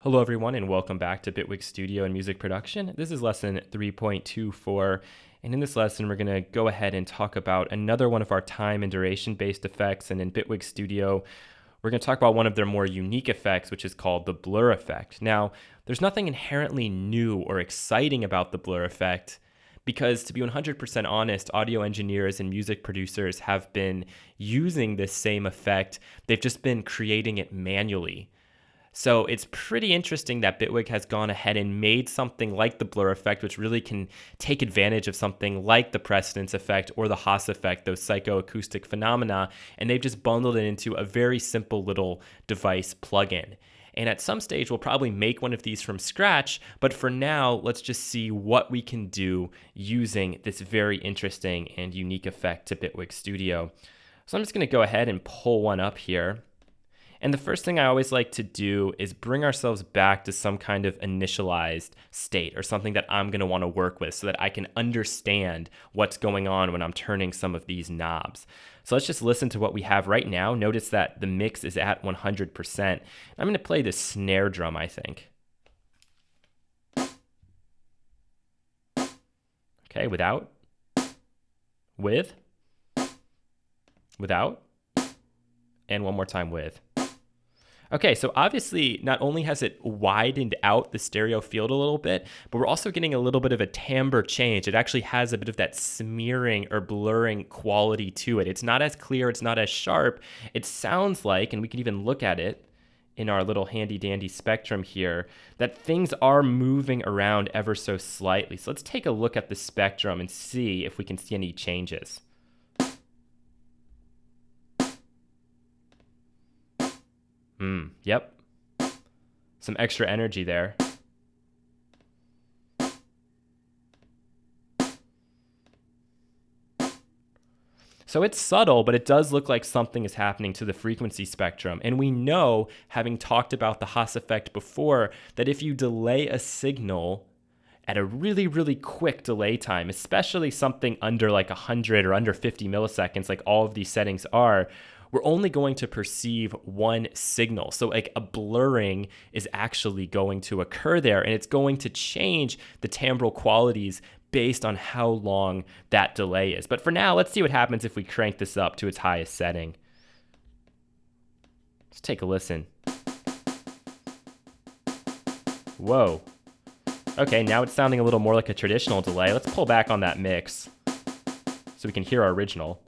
Hello everyone and welcome back to Bitwig Studio and Music Production. This is lesson 3.24, and in this lesson we're going to go ahead and talk about another one of our time and duration based effects. And in Bitwig Studio we're going to talk about one of their more unique effects, which is called the blur effect. Now, there's nothing inherently new or exciting about the blur effect, because to be 100% honest, audio engineers and music producers have been using this same effect. They've just been creating it manually. So it's pretty interesting that Bitwig has gone ahead and made something like the blur effect, which really can take advantage of something like the precedence effect or the Haas effect, those psychoacoustic phenomena, and they've just bundled it into a very simple little device plugin. And at some stage, we'll probably make one of these from scratch, but for now, let's just see what we can do using this very interesting and unique effect to Bitwig Studio. So I'm just gonna go ahead and pull one up here. And the first thing I always like to do is bring ourselves back to some kind of initialized state or something that I'm going to want to work with so that I can understand what's going on when I'm turning some of these knobs. So let's just listen to what we have right now. Notice that the mix is at 100%. I'm going to play the snare drum, I think. Okay, without, with, without, and one more time with. Okay, so obviously not only has it widened out the stereo field a little bit, but we're also getting a little bit of a timbre change. It actually has a bit of that smearing or blurring quality to it. It's not as clear, it's not as sharp. It sounds like, and we can even look at it in our little handy dandy spectrum here, that things are moving around ever so slightly. So let's take a look at the spectrum and see if we can see any changes. Yep. Some extra energy there. So it's subtle, but it does look like something is happening to the frequency spectrum. And we know, having talked about the Haas effect before, that if you delay a signal at a really, really quick delay time, especially something under like 100 or under 50 milliseconds, like all of these settings are, we're only going to perceive one signal. So like a blurring is actually going to occur there, and it's going to change the timbral qualities based on how long that delay is. But for now, let's see what happens if we crank this up to its highest setting. Let's take a listen. Whoa. Okay, now it's sounding a little more like a traditional delay. Let's pull back on that mix so we can hear our original.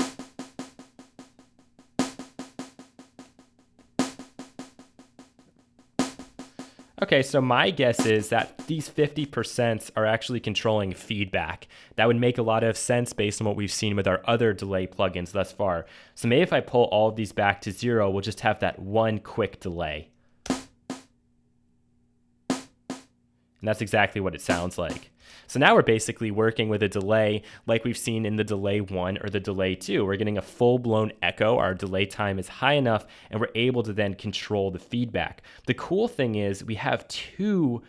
Okay, so my guess is that these 50% are actually controlling feedback. That would make a lot of sense based on what we've seen with our other delay plugins thus far. So maybe if I pull all of these back to 0, we'll just have that one quick delay. And that's exactly what it sounds like. So now we're basically working with a delay like we've seen in the delay 1 or the delay 2. We're getting a full-blown echo. Our delay time is high enough, and we're able to then control the feedback. The cool thing is we have two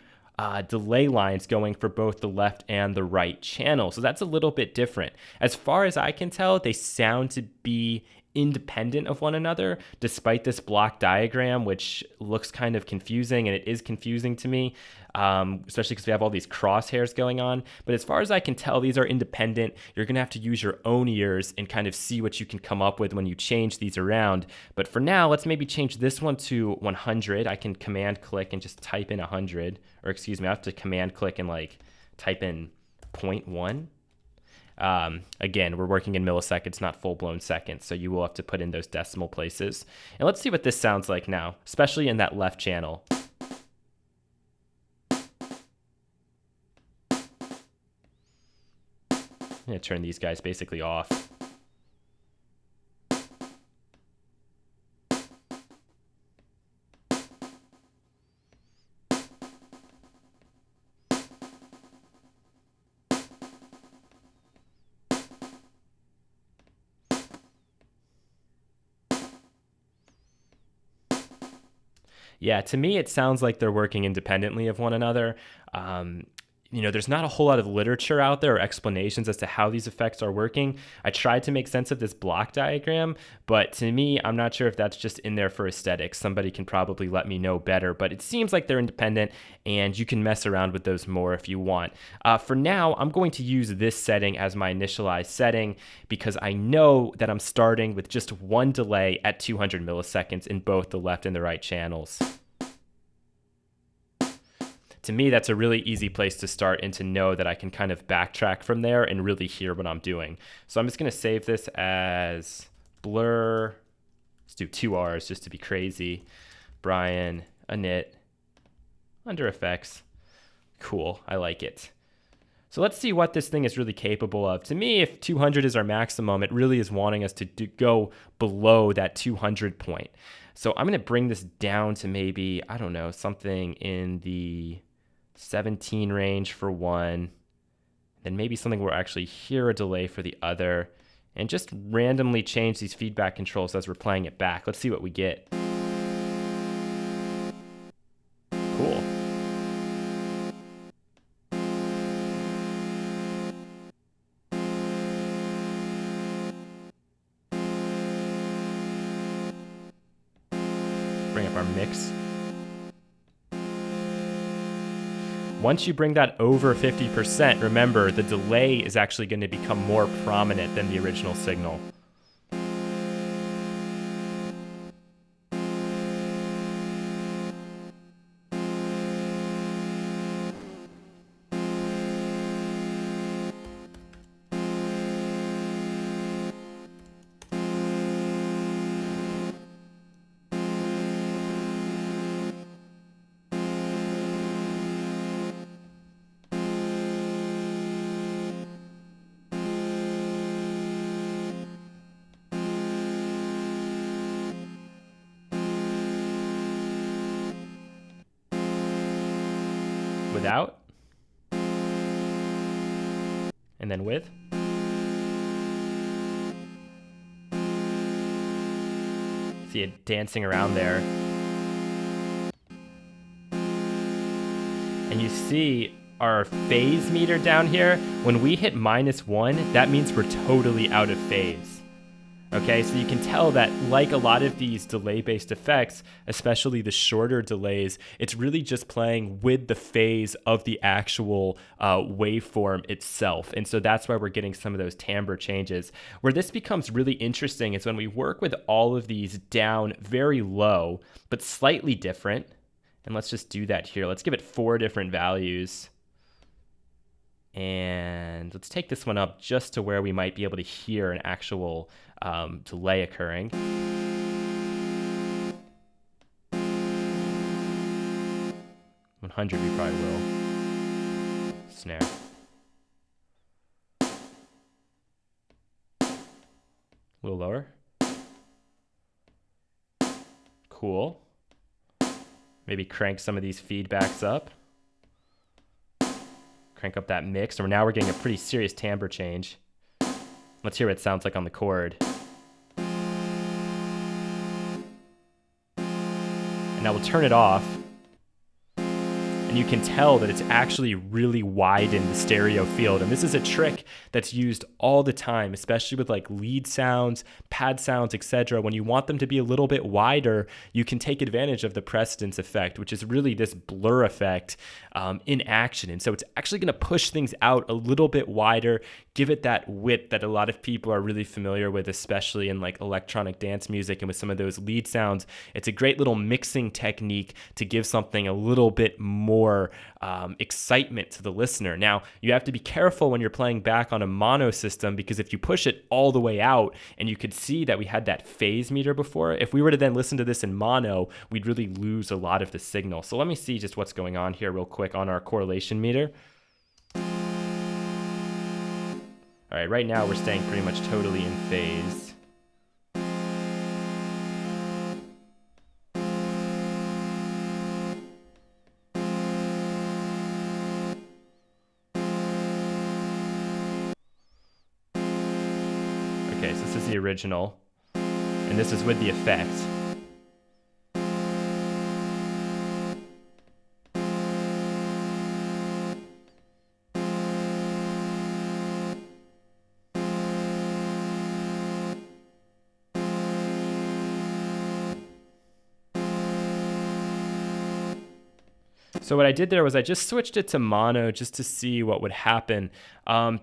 delay lines going for both the left and the right channel. So that's a little bit different. As far as I can tell, they sound to be independent of one another, despite this block diagram, which looks kind of confusing, and it is confusing to me, especially because we have all these crosshairs going on. But as far as I can tell, these are independent. You're going to have to use your own ears and kind of see what you can come up with when you change these around. But for now, let's maybe change this one to 100. I can command click and just type in 100, or excuse me, I have to command click and like type in 0.1. Again, we're working in milliseconds, not full-blown seconds, so you will have to put in those decimal places. And let's see what this sounds like now, especially in that left channel. I'm going to turn these guys basically off. Yeah, to me, it sounds like they're working independently of one another. there's not a whole lot of literature out there or explanations as to how these effects are working. I tried to make sense of this block diagram, but to me, I'm not sure if that's just in there for aesthetics. Somebody can probably let me know better, but it seems like they're independent and you can mess around with those more if you want. For now, I'm going to use this setting as my initialized setting because I know that I'm starting with just one delay at 200 milliseconds in both the left and the right channels. To me, that's a really easy place to start and to know that I can kind of backtrack from there and really hear what I'm doing. So I'm just going to save this as Blur. Let's do 2 R's just to be crazy. Brian, init, under effects. Cool, I like it. So let's see what this thing is really capable of. To me, if 200 is our maximum, it really is wanting us to go below that 200 point. So I'm going to bring this down to maybe, I don't know, something in the 17 range for one, then maybe something where I actually hear a delay for the other, and just randomly change these feedback controls as we're playing it back. Let's see what we get. Cool. Bring up our mix. Once you bring that over 50%, remember the delay is actually going to become more prominent than the original signal. Without, and then with. See it dancing around there. And you see our phase meter down here. When we hit -1, that means we're totally out of phase. Okay, so you can tell that like a lot of these delay-based effects, especially the shorter delays, it's really just playing with the phase of the actual waveform itself. And so that's why we're getting some of those timbre changes. Where this becomes really interesting is when we work with all of these down very low, but slightly different. And let's just do that here. Let's give it 4 different values. And let's take this one up just to where we might be able to hear an actual delay occurring. 100 we probably will. Snare. A little lower. Cool. Maybe crank some of these feedbacks up. Crank up that mix, and now we're getting a pretty serious timbre change. Let's hear what it sounds like on the chord. And now we'll turn it off. And you can tell that it's actually really wide in the stereo field. And this is a trick that's used all the time, especially with like lead sounds, pad sounds, etc. When you want them to be a little bit wider, you can take advantage of the precedence effect, which is really this blur effect in action. And so it's actually going to push things out a little bit wider, give it that width that a lot of people are really familiar with, especially in like electronic dance music and with some of those lead sounds. It's a great little mixing technique to give something a little bit more excitement to the listener. Now, you have to be careful when you're playing back on a mono system, because if you push it all the way out, and you could see that we had that phase meter before, if we were to then listen to this in mono, we'd really lose a lot of the signal. So let me see just what's going on here real quick on our correlation meter. All right, right now we're staying pretty much totally in phase. Okay, so this is the original, and this is with the effect. So what I did there was I just switched it to mono just to see what would happen.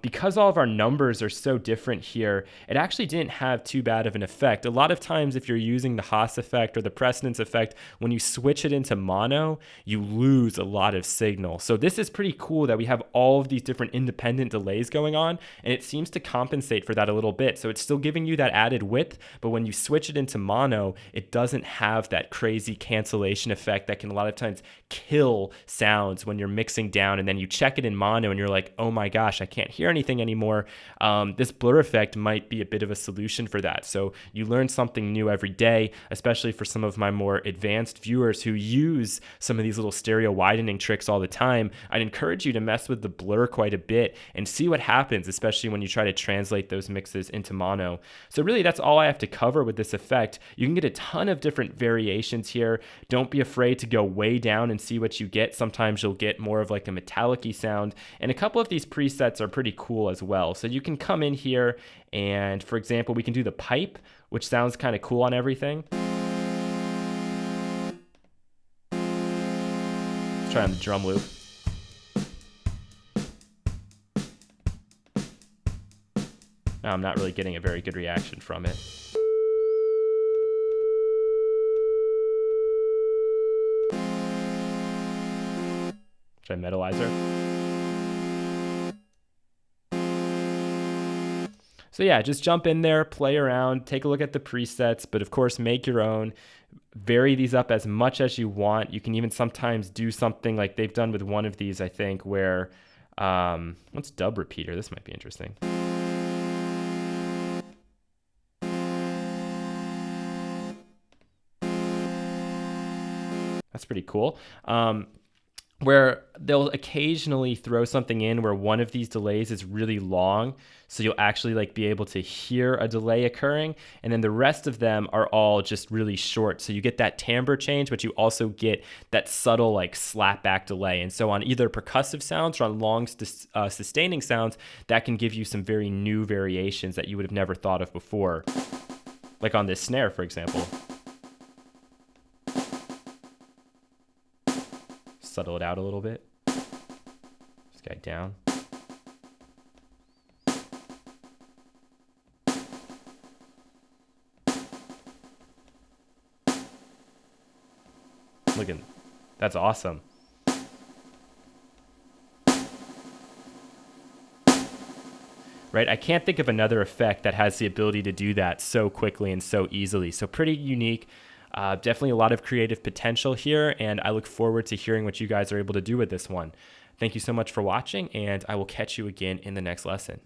Because all of our numbers are so different here, it actually didn't have too bad of an effect. A lot of times if you're using the Haas effect or the precedence effect, when you switch it into mono, you lose a lot of signal. So this is pretty cool that we have all of these different independent delays going on, and it seems to compensate for that a little bit. So it's still giving you that added width, but when you switch it into mono, it doesn't have that crazy cancellation effect that can a lot of times kill sounds when you're mixing down, and then you check it in mono and you're like, oh my gosh, I can't hear anything anymore. This blur effect might be a bit of a solution for that. So you learn something new every day, especially for some of my more advanced viewers who use some of these little stereo widening tricks all the time. I'd encourage you to mess with the blur quite a bit and see what happens, especially when you try to translate those mixes into mono. So really that's all I have to cover with this effect. You can get a ton of different variations here. Don't be afraid to go way down and see what you get. Sometimes you'll get more of like a metallic-y sound, and a couple of these presets are pretty cool as well. So you can come in here and, for example, we can do the pipe, which sounds kind of cool on everything. Let's try on the drum loop. I'm not really getting a very good reaction from it. Try metalizer. So yeah, just jump in there, play around, take a look at the presets, but of course make your own. Vary these up as much as you want. You can even sometimes do something like they've done with one of these, I think, where, what's dub repeater? This might be interesting. That's pretty cool. Where they'll occasionally throw something in where one of these delays is really long, so you'll actually like be able to hear a delay occurring, and then the rest of them are all just really short, so you get that timbre change, but you also get that subtle like slap back delay. And so on either percussive sounds or on long sustaining sounds, that can give you some very new variations that you would have never thought of before, like on this snare, for example. Settle it out a little bit. This guy down. Look at, that's awesome. Right? I can't think of another effect that has the ability to do that so quickly and so easily. So pretty unique. Definitely a lot of creative potential here, and I look forward to hearing what you guys are able to do with this one. Thank you so much for watching, and I will catch you again in the next lesson.